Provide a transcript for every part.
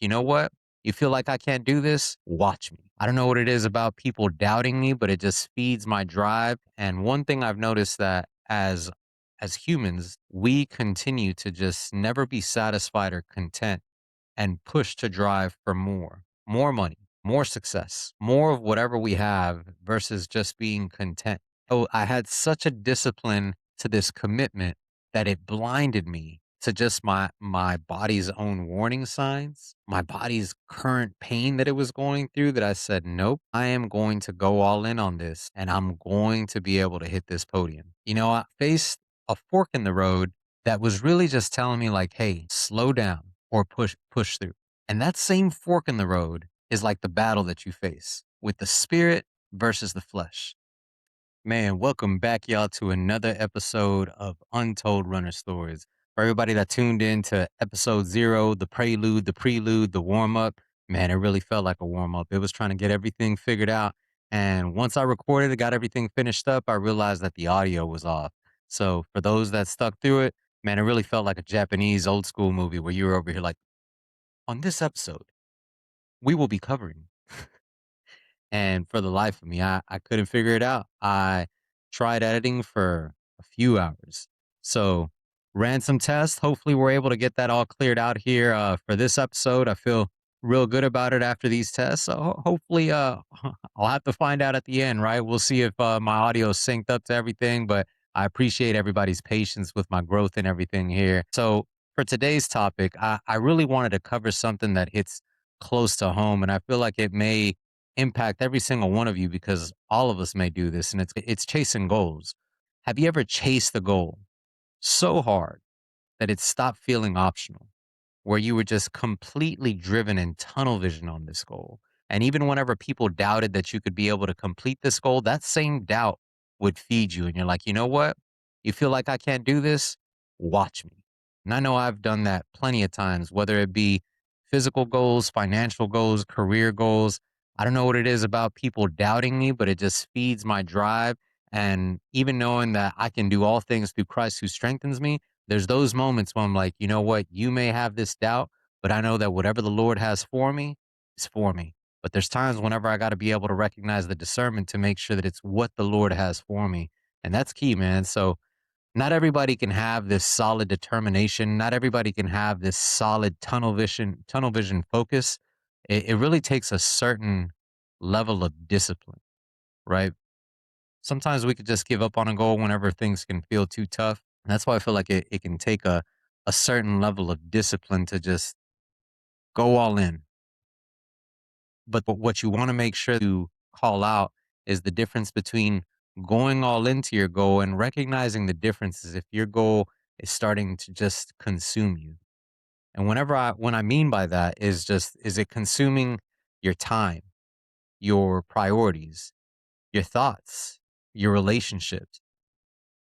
you know what? You feel like I can't do this? Watch me. I don't know what it is about people doubting me, but it just feeds my drive. And one thing I've noticed that as humans, we continue to just never be satisfied or content and push to drive for more money, more success, more of whatever we have versus just being content. Oh, I had such a discipline to this commitment that it blinded me to just my body's own warning signs, my body's current pain that it was going through that I said, "Nope, I am going to go all in on this and I'm going to be able to hit this podium." I faced a fork in the road that was really just telling me like, "Hey, slow down or push through." And that same fork in the road is like the battle that you face with the spirit versus the flesh. Man, welcome back, y'all, to another episode of Untold Runner Stories. For everybody that tuned in to episode 0, the prelude, the prelude, the warm up, man, it really felt like a warm up. It was trying to get everything figured out. And once I recorded it, got everything finished up, I realized that the audio was off. So for those that stuck through it, man, it really felt like a Japanese old school movie where you were over here like, on this episode, we will be covering. And for the life of me, I couldn't figure it out. I tried editing for a few hours. So ran some tests. Hopefully we're able to get that all cleared out here for this episode. I feel real good about it after these tests. So hopefully I'll have to find out at the end, right? We'll see if my audio is synced up to everything, but I appreciate everybody's patience with my growth and everything here. So for today's topic, I really wanted to cover something that hits close to home, and I feel like it may impact every single one of you because all of us may do this, and it's chasing goals. Have you ever chased the goal so hard that it stopped feeling optional, where you were just completely driven in tunnel vision on this goal? And even whenever people doubted that you could be able to complete this goal, that same doubt would feed you. And you're like, you know what? You feel like I can't do this? Watch me. And I know I've done that plenty of times, whether it be physical goals, financial goals, career goals. I don't know what it is about people doubting me, but it just feeds my drive. And even knowing that I can do all things through Christ who strengthens me, there's those moments when I'm like, you know what? You may have this doubt, but I know that whatever the Lord has for me is for me. But there's times whenever I got to be able to recognize the discernment to make sure that it's what the Lord has for me. And that's key, man. So not everybody can have this solid determination. Not everybody can have this solid tunnel vision focus. It really takes a certain level of discipline, right? Sometimes we could just give up on a goal whenever things can feel too tough. And that's why I feel like it can take a certain level of discipline to just go all in. But what you want to make sure to call out is the difference between going all into your goal and recognizing the differences if your goal is starting to just consume you. And when I mean by that is it consuming your time, your priorities, your thoughts, your relationships?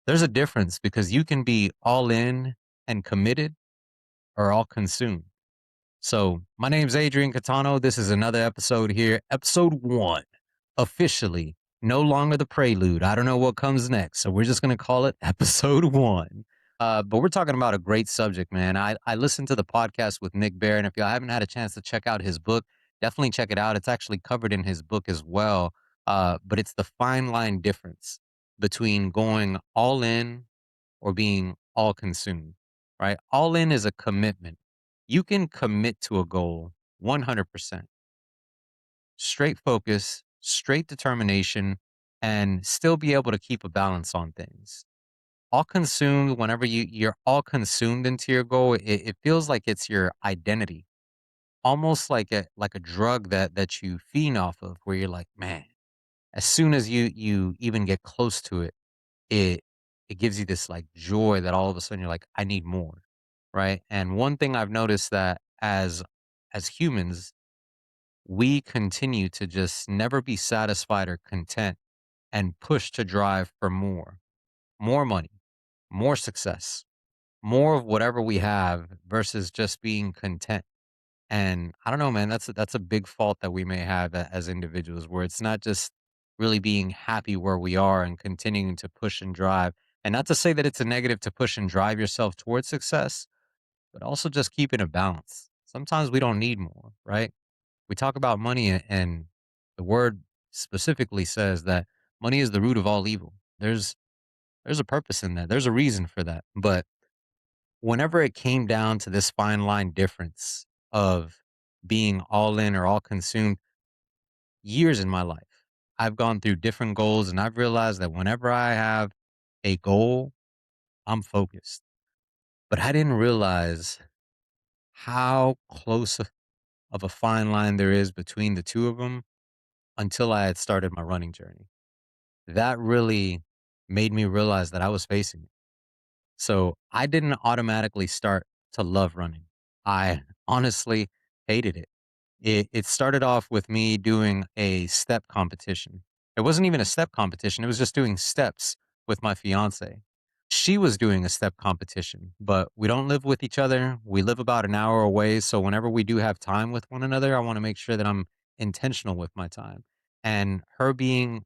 There's a difference because you can be all in and committed or all consumed. So, my name's Adrian Catano. This is another episode here, episode 1, officially no longer the prelude. I don't know what comes next, so we're just going to call it episode 1. But we're talking about a great subject, man. I listened to the podcast with Nick Bear, and if y'all haven't had a chance to check out his book, definitely check it out. It's actually covered in his book as well. But it's the fine line difference between going all in or being all consumed, right? All in is a commitment. You can commit to a goal 100%, straight focus, straight determination, and still be able to keep a balance on things. All consumed, whenever you're all consumed into your goal, it feels like it's your identity, almost like a drug that you feed off of, where you're like, man, as soon as you even get close to it, it it gives you this like joy that all of a sudden you're like, I need more, right? And one thing I've noticed that as humans, we continue to just never be satisfied or content and push to drive for more money, more success, more of whatever we have versus just being content. And I don't know, man, that's a big fault that we may have as individuals, where it's not just really being happy where we are and continuing to push and drive. And not to say that it's a negative to push and drive yourself towards success, but also just keeping a balance. sometimes we don't need more, right? We talk about money and the word specifically says that money is the root of all evil. There's a purpose in that. There's a reason for that. But whenever it came down to this fine line difference of being all in or all consumed, years in my life, I've gone through different goals and I've realized that whenever I have a goal, I'm focused. But I didn't realize how close of a fine line there is between the two of them until I had started my running journey. That really made me realize that I was facing it. So I didn't automatically start to love running. I honestly hated it. It started off with me doing a step competition. It wasn't even a step competition, it was just doing steps with my fiance. She was doing a step competition, but we don't live with each other. We live about an hour away, so whenever we do have time with one another, I wanna make sure that I'm intentional with my time. And her doing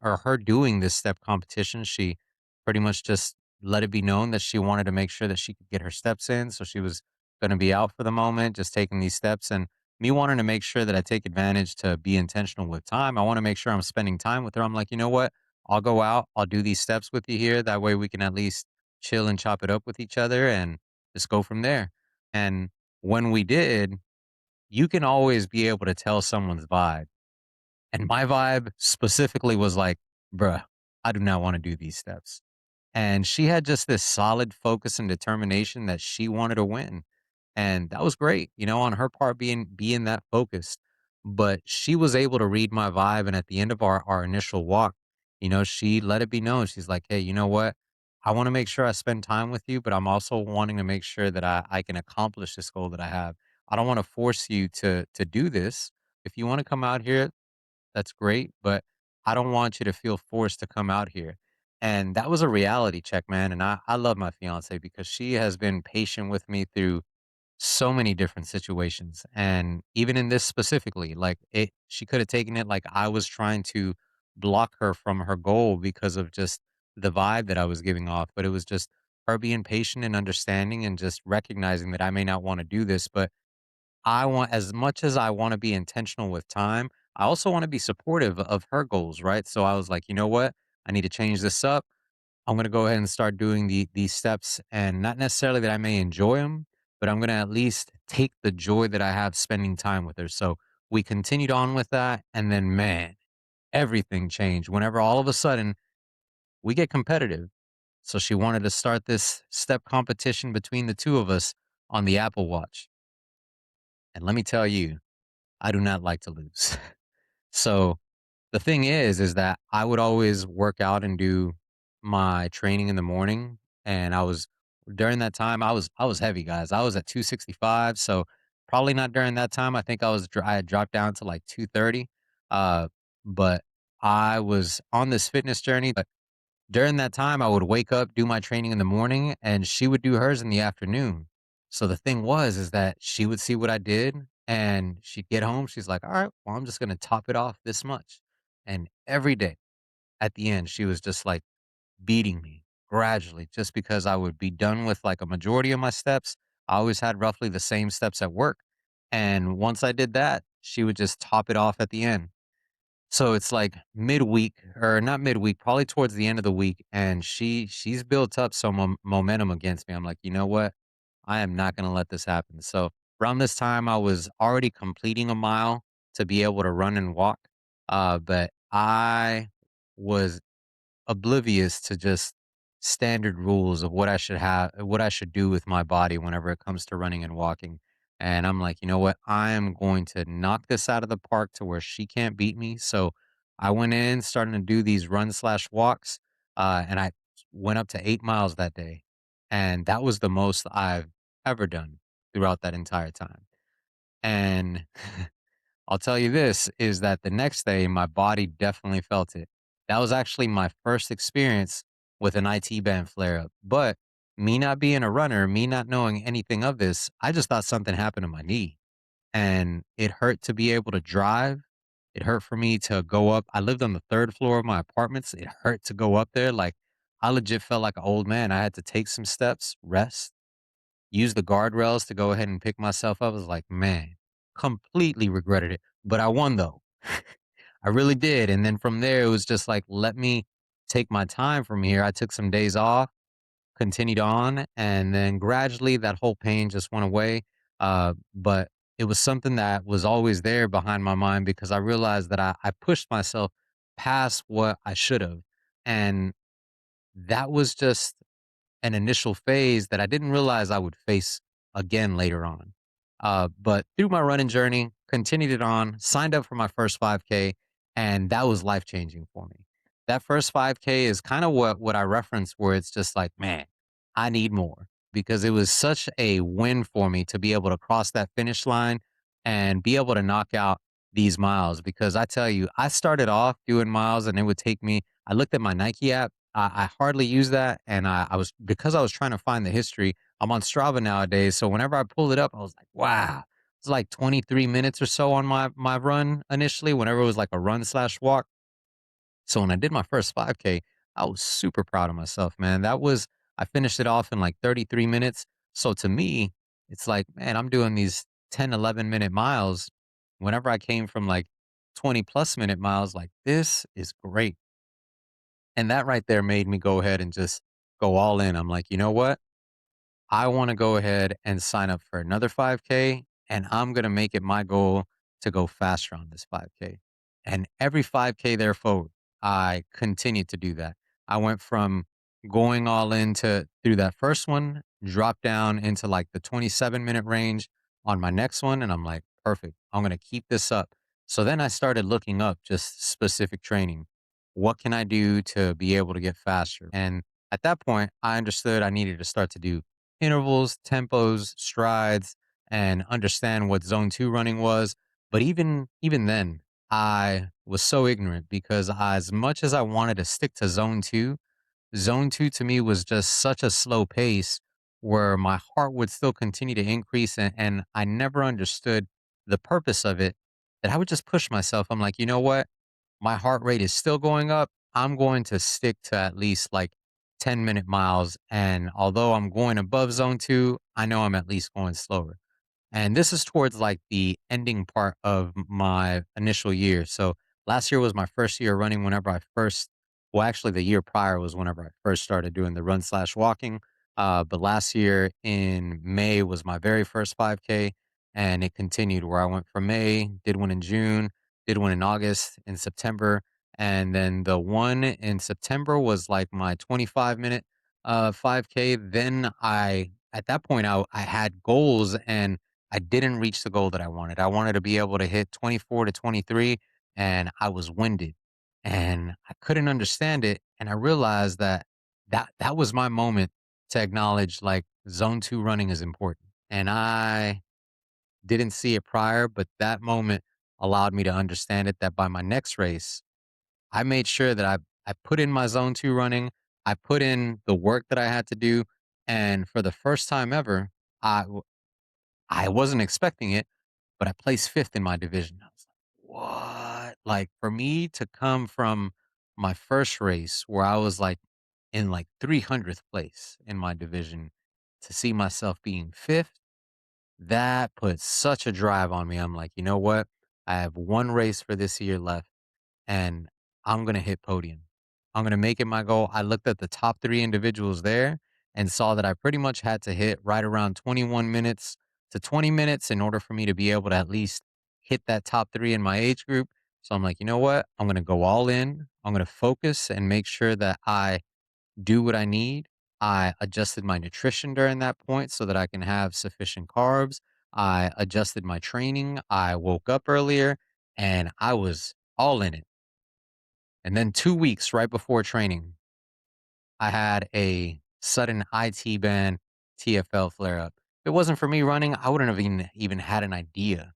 this step competition, she pretty much just let it be known that she wanted to make sure that she could get her steps in, so she was gonna be out for the moment, just taking these steps, and me wanting to make sure that I take advantage to be intentional with time. I want to make sure I'm spending time with her. I'm like, you know what? I'll go out. I'll do these steps with you here. That way we can at least chill and chop it up with each other and just go from there. And when we did, you can always be able to tell someone's vibe. And my vibe specifically was like, bruh, I do not want to do these steps. And she had just this solid focus and determination that she wanted to win. And that was great, on her part being that focused. But she was able to read my vibe. And at the end of our initial walk, she let it be known. She's like, hey, you know what? I want to make sure I spend time with you, but I'm also wanting to make sure that I can accomplish this goal that I have. I don't want to force you to do this. If you want to come out here, that's great, but I don't want you to feel forced to come out here. And that was a reality check, man. And I love my fiance because she has been patient with me through so many different situations. And even in this specifically, she could have taken it like I was trying to block her from her goal because of just the vibe that I was giving off. But it was just her being patient and understanding and just recognizing that I may not want to do this, but I want as much as I wanna be intentional with time, I also wanna be supportive of her goals, right? So I was like, "You know what? I need to change this up. I'm gonna go ahead and start doing these steps, and not necessarily that I may enjoy them, but I'm gonna at least take the joy that I have spending time with her." So we continued on with that, and then, man, everything changed whenever all of a sudden we get competitive. So she wanted to start this step competition between the 2 of us on the Apple Watch, and let me tell you, I do not like to lose. So the thing is that I would always work out and do my training in the morning. And during that time, I was heavy, guys. I was at 265. So probably not during that time. I think I had dropped down to like 230. Uh, but I was on this fitness journey. But during that time, I would wake up, do my training in the morning, and she would do hers in the afternoon. So the thing was, is that she would see what I did and she'd get home. She's like, all right, well, I'm just going to top it off this much. And every day at the end, she was just like beating me gradually just because I would be done with like a majority of my steps. I always had roughly the same steps at work. And once I did that, she would just top it off at the end. So it's like midweek or not midweek, probably towards the end of the week, and she's built up some momentum against me. I'm like, you know what? I am not going to let this happen. So around this time, I was already completing a mile to be able to run and walk, but I was oblivious to just standard rules of what I should do with my body whenever it comes to running and walking. And I'm like, you know what? I am going to knock this out of the park to where she can't beat me. So I went in, starting to do these run slash walks, and I went up to 8 miles that day. And that was the most I've ever done throughout that entire time. And I'll tell you this is that the next day, my body definitely felt it. That was actually my first experience with an IT band flare up. But me not being a runner, me not knowing anything of this, I just thought something happened to my knee. And it hurt to be able to drive. It hurt for me to go up. I lived on the third floor of my apartments. It hurt to go up there. Like I legit felt like an old man. I had to take some steps, rest, use the guardrails to go ahead and pick myself up. I was like, man. Completely regretted it, but I won though. I really did. And then from there, it was just like, let me take my time from here. I took some days off, continued on, and then gradually that whole pain just went away. But it was something that was always there behind my mind because I realized that I pushed myself past what I should have. And that was just an initial phase that I didn't realize I would face again later on. But through my running journey, continued it on, signed up for my first 5K, and that was life changing for me. That first 5K is kind of what I reference, where it's just like, man, I need more because it was such a win for me to be able to cross that finish line and be able to knock out these miles. Because I tell you, I started off doing miles and it would take me, I looked at my Nike app. I hardly use that, and I was because I was trying to find the history. I'm on Strava nowadays, so whenever I pulled it up, I was like, "Wow!" It's like 23 minutes or so on my run initially. Whenever it was like a run slash walk. So when I did my first 5K, I was super proud of myself, man. That was I finished it off in like 33 minutes. So to me, it's like, man, I'm doing these 10, 11-minute miles. Whenever I came from like 20 plus minute miles, like this is great. And that right there made me go ahead and just go all in. I'm like, you know what? I want to go ahead and sign up for another 5K, and I'm going to make it my goal to go faster on this 5K. And every 5K there forward, I continued to do that. I went from going all into through that first one, dropped down into like the 27-minute range on my next one. And I'm like, perfect. I'm going to keep this up. So then I started looking up just specific training. What can I do to be able to get faster? And at that point, I understood I needed to start to do intervals, tempos, strides, and understand what zone 2 running was. But even then, I was so ignorant because as much as I wanted to stick to zone 2 to me was just such a slow pace where my heart would still continue to increase and I never understood the purpose of it that I would just push myself. I'm like, "You know what? My heart rate is still going up. I'm going to stick to at least like 10-minute miles. And although I'm going above zone 2, I know I'm at least going slower." And this is towards like the ending part of my initial year. So last year was my first year running whenever I first, well, actually, the year prior was whenever I first started doing the run slash walking. But last year in May was my very first 5K. And it continued where I went from May, did one in June, did one in August, in September. And then the one in September was like my 25-minute 5K. Then at that point, I had goals and I didn't reach the goal that I wanted. I wanted to be able to hit 24 to 23, and I was winded and I couldn't understand it. And I realized that was my moment to acknowledge like zone 2 running is important. And I didn't see it prior, but that moment allowed me to understand it that by my next race, I made sure that I put in my zone 2 running. I put in the work that I had to do. And for the first time ever, I I wasn't expecting it, but I placed 5th in my division. I was like, "What?" Like, for me to come from my first race where I was, like, in, like, 300th place in my division to see myself being 5th, that put such a drive on me. I'm like, "You know what? I have 1 race for this year left and I'm gonna hit podium. I'm gonna make it my goal." I looked at the top 3 individuals there and saw that I pretty much had to hit right around 21 minutes to 20 minutes in order for me to be able to at least hit that top 3 in my age group. So I'm like, "You know what? I'm gonna go all in. I'm gonna focus and make sure that I do what I need." I adjusted my nutrition during that point so that I can have sufficient carbs. I adjusted my training. I woke up earlier and I was all in it. And then 2 weeks right before training, I had a sudden IT band TFL flare up. If it wasn't for me running, I wouldn't have even had an idea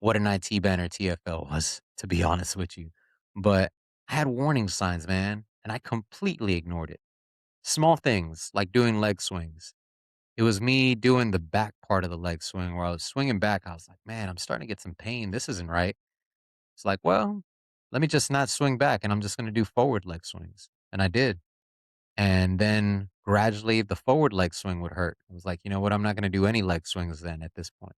what an IT band or TFL was, to be honest with you. But I had warning signs, man, and I completely ignored it. Small things like doing leg swings. It was me doing the back part of the leg swing where I was swinging back. I was like, man, I'm starting to get some pain. This isn't right. It's like, well, let me just not swing back and I'm just going to do forward leg swings. And I did. And then gradually the forward leg swing would hurt. I was like, you know what? I'm not going to do any leg swings then at this point.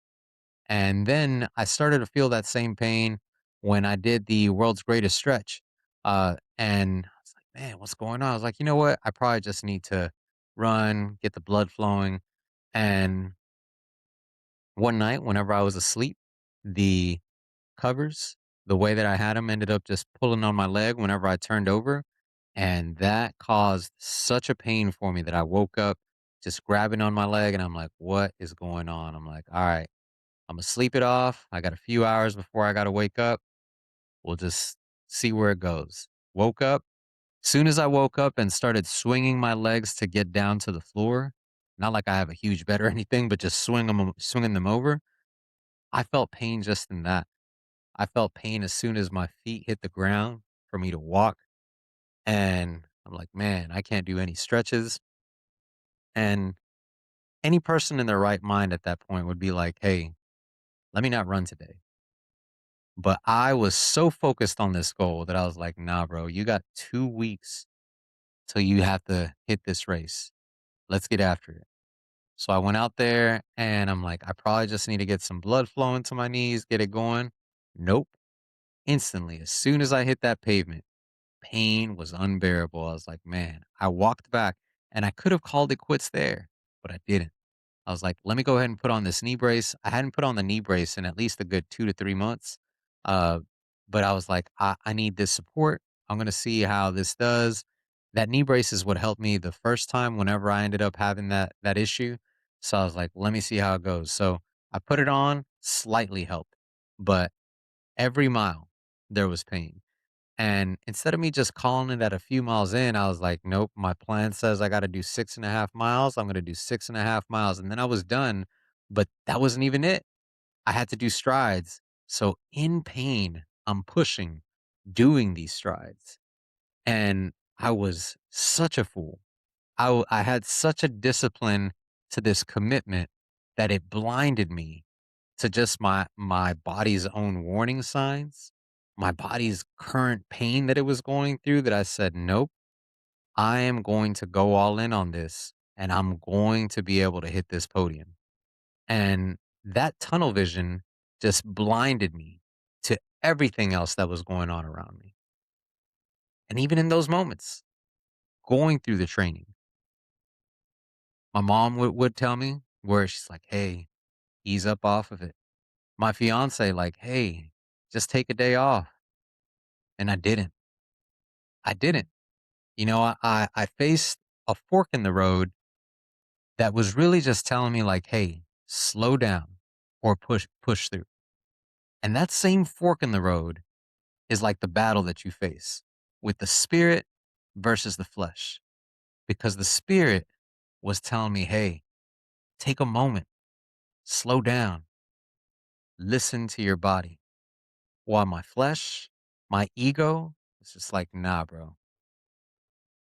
And then I started to feel that same pain when I did the world's greatest stretch. And I was like, man, what's going on? I was like, you know what? I probably just need to run, get the blood flowing. And one night, whenever I was asleep, the covers, the way that I had them ended up just pulling on my leg whenever I turned over. And that caused such a pain for me that I woke up just grabbing on my leg. And I'm like, what is going on? I'm like, all right, I'm gonna sleep it off. I got a few hours before I got to wake up. We'll just see where it goes. Woke up. Soon as I woke up and started swinging my legs to get down to the floor, not like I have a huge bed or anything, but just swinging them over. I felt pain just in that. I felt pain as soon as my feet hit the ground for me to walk. And I'm like, man, I can't do any stretches. And any person in their right mind at that point would be like, hey, let me not run today. But I was so focused on this goal that I was like, nah, bro, you got 2 weeks till you have to hit this race. Let's get after it. So I went out there and I'm like, I probably just need to get some blood flowing to my knees, get it going. Nope. Instantly, as soon as I hit that pavement, pain was unbearable. I was like, man, I walked back and I could have called it quits there, but I didn't. I was like, let me go ahead and put on this knee brace. I hadn't put on the knee brace in at least a good 2 to 3 months. Uh, but I was like, I need this support. I'm going to see how this does. That knee brace is what helped me the first time whenever I ended up having that issue. So I was like, let me see how it goes. So I put it on, slightly helped, but every mile there was pain. And instead of me just calling it at a few miles in, I was like, nope, my plan says I got to do 6.5 miles. I'm going to do 6.5 miles. And then I was done, but that wasn't even it. I had to do strides. So in pain, I'm pushing, doing these strides. And I was such a fool. I had such a discipline to this commitment that it blinded me to just my body's own warning signs, my body's current pain that it was going through, that I said, "Nope, I am going to go all in on this, and I'm going to be able to hit this podium." And that tunnel vision just blinded me to everything else that was going on around me. And even in those moments, going through the training, my mom would tell me where she's like, "Hey, ease up off of it." My fiance like, "Hey, just take a day off." And I didn't. I didn't. I faced a fork in the road that was really just telling me like, "Hey, slow down or push through." And that same fork in the road is like the battle that you face with the spirit versus the flesh. Because the spirit was telling me, "Hey, take a moment, slow down, listen to your body." While my flesh, my ego, is just like, "Nah, bro.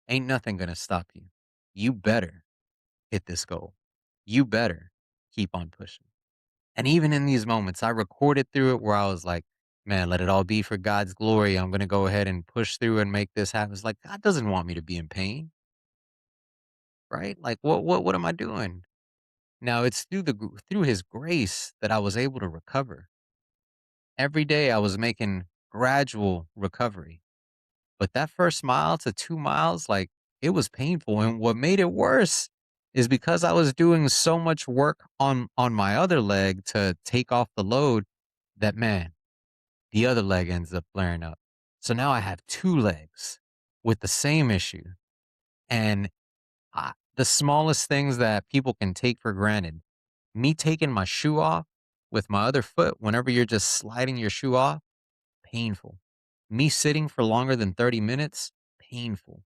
Ain't nothing gonna stop you. You better hit this goal. You better keep on pushing." And even in these moments, I recorded through it where I was like, man, let it all be for God's glory. I'm going to go ahead and push through and make this happen. It's like, God doesn't want me to be in pain, right? Like, what am I doing? Now it's through his grace that I was able to recover. Every day I was making gradual recovery. But that first mile to 2 miles, like, it was painful. And what made it worse is because I was doing so much work on my other leg to take off the load, that, man, the other leg ends up flaring up. So now I have two legs with the same issue. And the smallest things that people can take for granted, me taking my shoe off with my other foot, whenever you're just sliding your shoe off, painful. Me sitting for longer than 30 minutes, painful.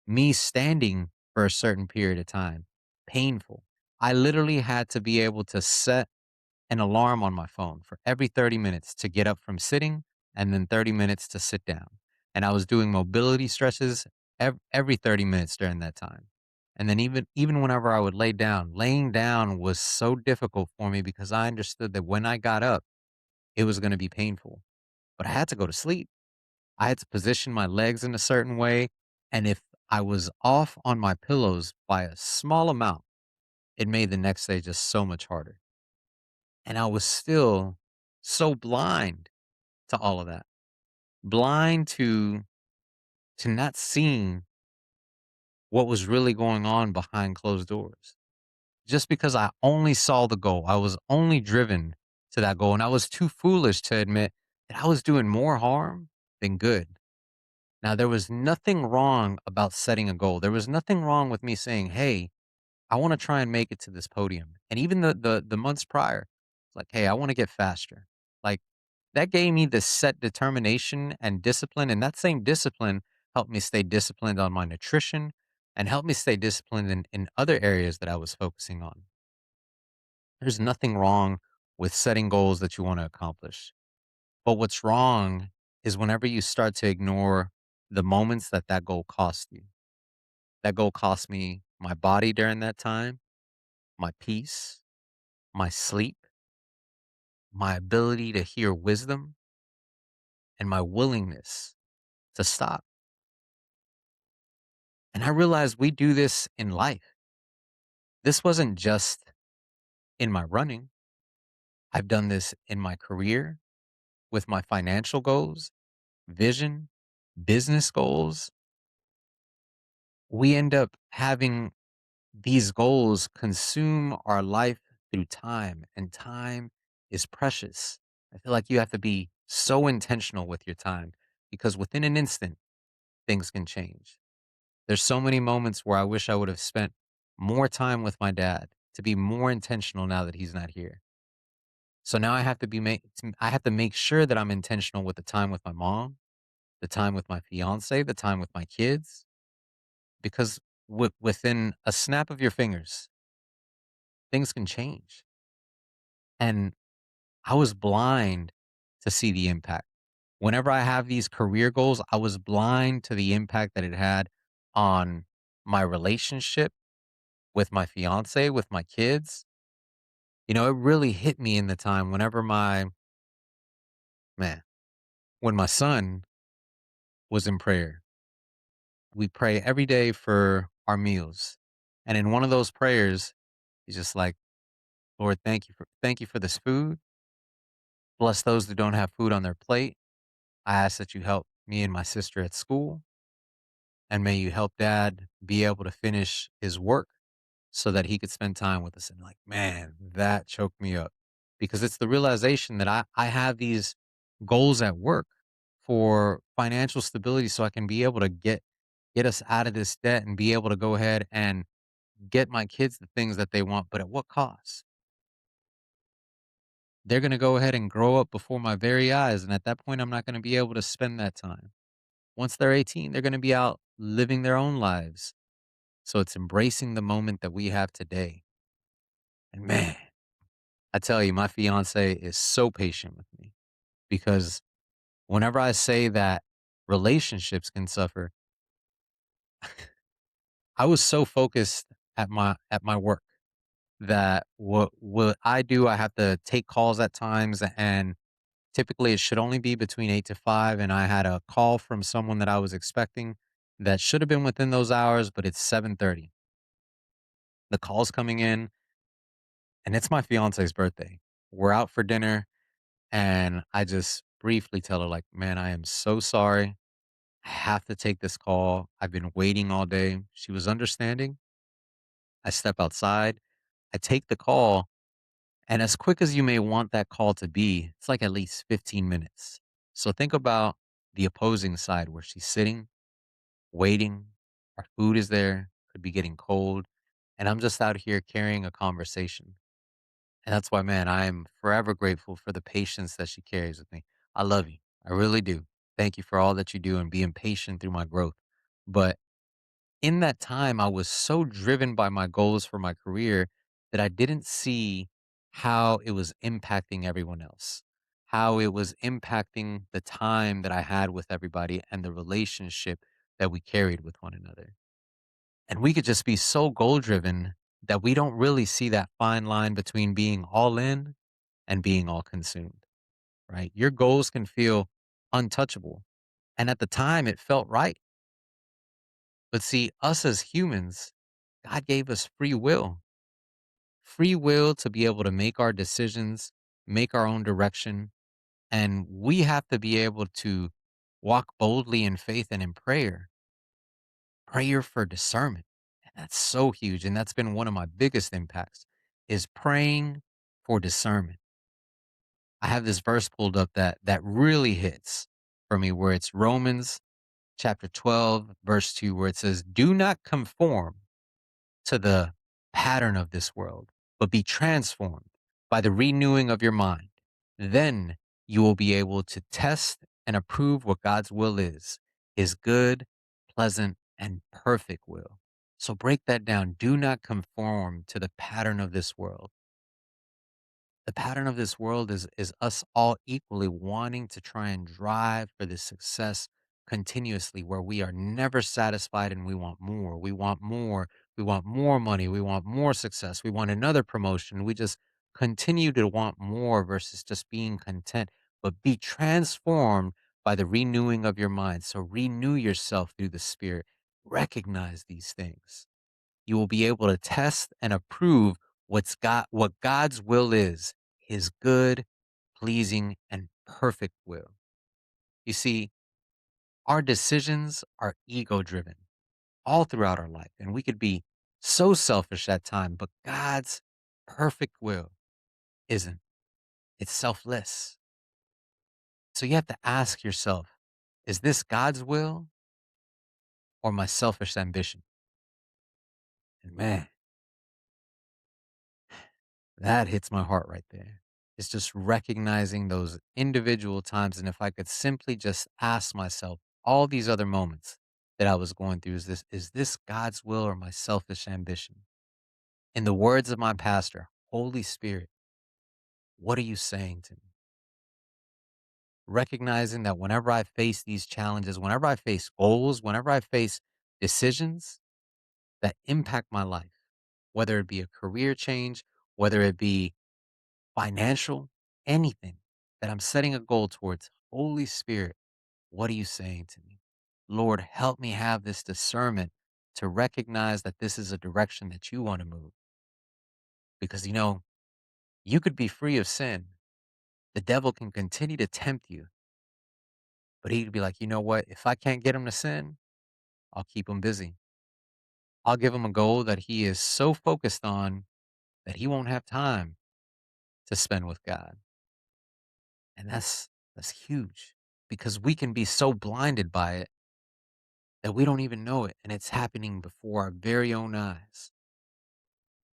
Me standing for a certain period of time, painful. I literally had to be able to set an alarm on my phone for every 30 minutes to get up from sitting, and then 30 minutes to sit down. And I was doing mobility stretches every 30 minutes during that time. And then even whenever I would lay down, laying down was so difficult for me because I understood that when I got up, it was going to be painful. But I had to go to sleep. I had to position my legs in a certain way. And if I was off on my pillows by a small amount, it made the next day just so much harder. And I was still so blind to all of that. Blind to not seeing what was really going on behind closed doors. Just because I only saw the goal, I was only driven to that goal, and I was too foolish to admit that I was doing more harm than good. Now, there was nothing wrong about setting a goal. There was nothing wrong with me saying, "Hey, I want to try and make it to this podium." And even the months prior, it's like, "Hey, I want to get faster." Like that gave me this set determination and discipline, and that same discipline helped me stay disciplined on my nutrition and helped me stay disciplined in other areas that I was focusing on. There's nothing wrong with setting goals that you want to accomplish. But what's wrong is whenever you start to ignore the moments that that goal cost you. That goal cost me my body during that time, my peace, my sleep, my ability to hear wisdom, and my willingness to stop. And I realized we do this in life. This wasn't just in my running. I've done this in my career with my financial goals, vision, business goals. We end up having these goals consume our life through time, and time is precious. I feel like you have to be so intentional with your time because within an instant, things can change. There's so many moments where I wish I would have spent more time with my dad to be more intentional now that he's not here. So now I have to make sure that I'm intentional with the time with my mom, the time with my fiance, the time with my kids, because within a snap of your fingers, things can change. And I was blind to see the impact. Whenever I have these career goals, I was blind to the impact that it had on my relationship with my fiance, with my kids. You know, it really hit me in the time whenever man, when my son was in prayer. We pray every day for our meals. And in one of those prayers, he's just like, Lord, thank you for this food. Bless those that don't have food on their plate. I ask that you help me and my sister at school, and may you help dad be able to finish his work so that he could spend time with us. And like, man, that choked me up because it's the realization that I have these goals at work for financial stability so I can be able to get us out of this debt and be able to go ahead and get my kids the things that they want, but at what cost? They're going to go ahead and grow up before my very eyes. And at that point, I'm not going to be able to spend that time. Once they're 18, they're going to be out living their own lives. So it's embracing the moment that we have today. And man, I tell you, my fiance is so patient with me because whenever I say that relationships can suffer, I was so focused at my work that what I do, I have to take calls at times, and typically it should only be between 8 to 5. And I had a call from someone that I was expecting that should have been within those hours, but it's 7:30. The call's coming in, and it's my fiance's birthday. We're out for dinner, and I just briefly tell her, like, man, I am so sorry. I have to take this call. I've been waiting all day. She was understanding. I step outside, I take the call, and as quick as you may want that call to be, it's like at least 15 minutes. So think about the opposing side where she's sitting, waiting, our food is there, could be getting cold, and I'm just out here carrying a conversation. And that's why, man, I am forever grateful for the patience that she carries with me. I love you. I really do. Thank you for all that you do and being patient through my growth. But in that time, I was so driven by my goals for my career that I didn't see how it was impacting everyone else, how it was impacting the time that I had with everybody and the relationship that we carried with one another. And we could just be so goal driven that we don't really see that fine line between being all in and being all consumed, right? Your goals can feel untouchable. And at the time, it felt right. But see, us as humans, God gave us free will. free will to be able to make our decisions, make our own direction, and we have to be able to walk boldly in faith and in prayer for discernment. And that's so huge. And that's been one of my biggest impacts is praying for discernment. I have this verse pulled up that really hits for me where it's Romans chapter 12, verse 2, where it says, "Do not conform to the pattern of this world, but be transformed by the renewing of your mind. Then you will be able to test and approve what God's will is, his good, pleasant, and perfect will." So break that down. Do not conform to the pattern of this world. The pattern of this world is us all equally wanting to try and drive for this success continuously where we are never satisfied and we want more. We want more. We want more money. We want more success. We want another promotion. We just continue to want more versus just being content. But be transformed by the renewing of your mind. So renew yourself through the spirit. Recognize these things. You will be able to test and approve what God's will is, his good, pleasing, and perfect will. You see, our decisions are ego driven all throughout our life, and we could be so selfish at times, but God's perfect will isn't. It's selfless. So you have to ask yourself, is this God's will or my selfish ambition? And man, that hits my heart right there. It's just recognizing those individual times. And if I could simply just ask myself all these other moments that I was going through, is this God's will or my selfish ambition? In the words of my pastor, Holy Spirit, what are you saying to me? Recognizing that whenever I face these challenges, whenever I face goals, whenever I face decisions that impact my life, whether it be a career change, whether it be financial, anything that I'm setting a goal towards. Holy Spirit, what are you saying to me? Lord, help me have this discernment to recognize that this is a direction that you want to move. Because, you could be free of sin. The devil can continue to tempt you, but he'd be like, you know what? If I can't get him to sin, I'll keep him busy. I'll give him a goal that he is so focused on that he won't have time to spend with God. And that's huge because we can be so blinded by it that we don't even know it, and it's happening before our very own eyes.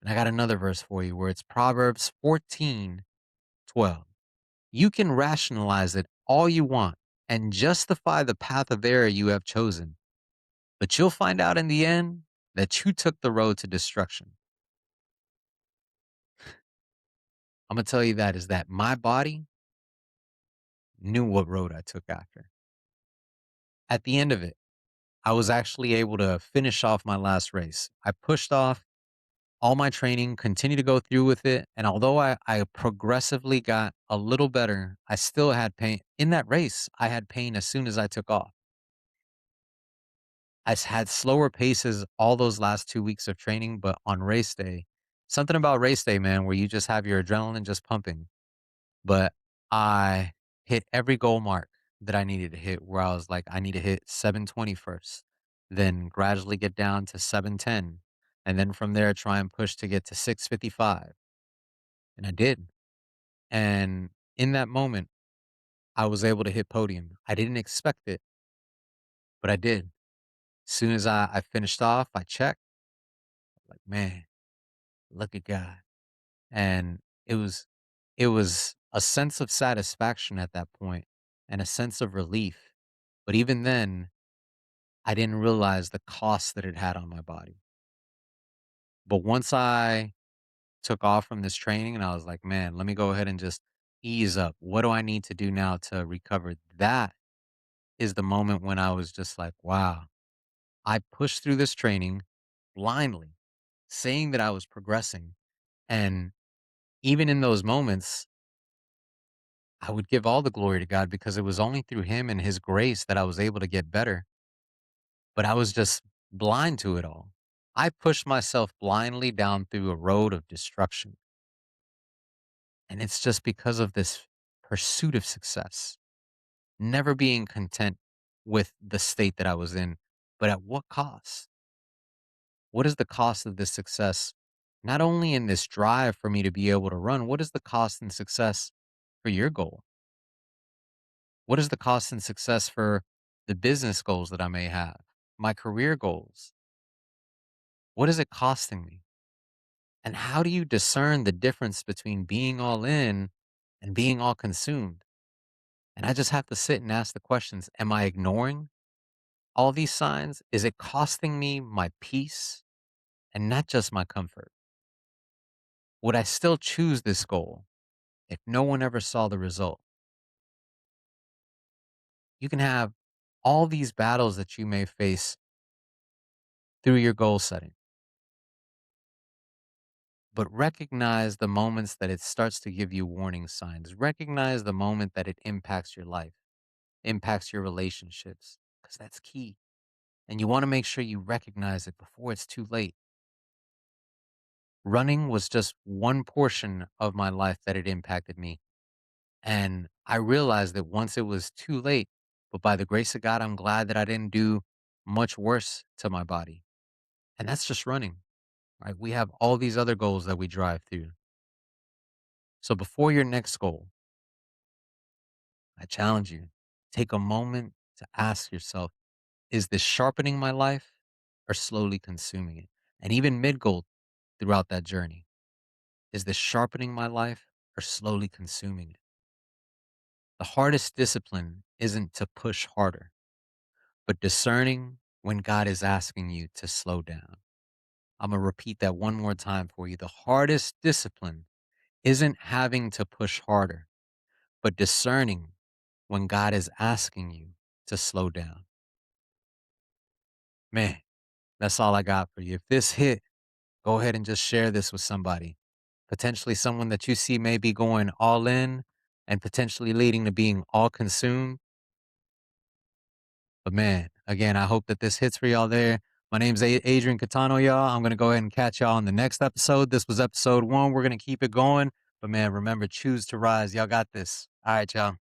And I got another verse for you where it's Proverbs 14:12. You can rationalize it all you want and justify the path of error you have chosen, but you'll find out in the end that you took the road to destruction. I'm gonna tell you that is that my body knew what road I took after. At the end of it, I was actually able to finish off my last race. I pushed off all my training, continued to go through with it. And although I progressively got a little better, I still had pain. In that race, I had pain as soon as I took off. Had slower paces all those last 2 weeks of training, but on race day, something about race day, man, where you just have your adrenaline just pumping. But I hit every goal mark that I needed to hit where I was like, I need to hit 720 first, then gradually get down to 710. And then from there, try and push to get to 655. And I did. And in that moment, I was able to hit podium. I didn't expect it, but I did. As soon as I finished off, I checked, like, man, look at God. And it was a sense of satisfaction at that point and a sense of relief. But even then, I didn't realize the cost that it had on my body. But once I took off from this training and I was like, man, let me go ahead and just ease up. What do I need to do now to recover? That is the moment when I was just like, wow, I pushed through this training blindly, saying that I was progressing. And even in those moments, I would give all the glory to God because it was only through Him and His grace that I was able to get better. But I was just blind to it all. I pushed myself blindly down through a road of destruction. And it's just because of this pursuit of success, never being content with the state that I was in. But at what cost? What is the cost of this success? Not only in this drive for me to be able to run, what is the cost and success for your goal? What is the cost and success for the business goals that I may have, my career goals? What is it costing me? And how do you discern the difference between being all in and being all consumed? And I just have to sit and ask the questions. Am I ignoring all these signs? Is it costing me my peace and not just my comfort? Would I still choose this goal if no one ever saw the result? You can have all these battles that you may face through your goal setting, but recognize the moments that it starts to give you warning signs. Recognize the moment that it impacts your life, impacts your relationships, because that's key. And you want to make sure you recognize it before it's too late. Running was just one portion of my life that it impacted me. And I realized that once it was too late, but by the grace of God, I'm glad that I didn't do much worse to my body. And that's just running, right? We have all these other goals that we drive through. So before your next goal, I challenge you, take a moment to ask yourself, is this sharpening my life or slowly consuming it? And even mid goal throughout that journey, is this sharpening my life or slowly consuming it? The hardest discipline isn't to push harder, but discerning when God is asking you to slow down. I'm going to repeat that one more time for you. The hardest discipline isn't having to push harder, but discerning when God is asking you to slow down. Man, that's all I got for you. If this hit, go ahead and just share this with somebody, potentially someone that you see may be going all in and potentially leading to being all consumed. But man, again, I hope that this hits for y'all there. My name's Adrian Catano, y'all. I'm going to go ahead and catch y'all on the next episode. This was episode 1. We're going to keep it going. But man, remember, choose to rise. Y'all got this. All right, y'all.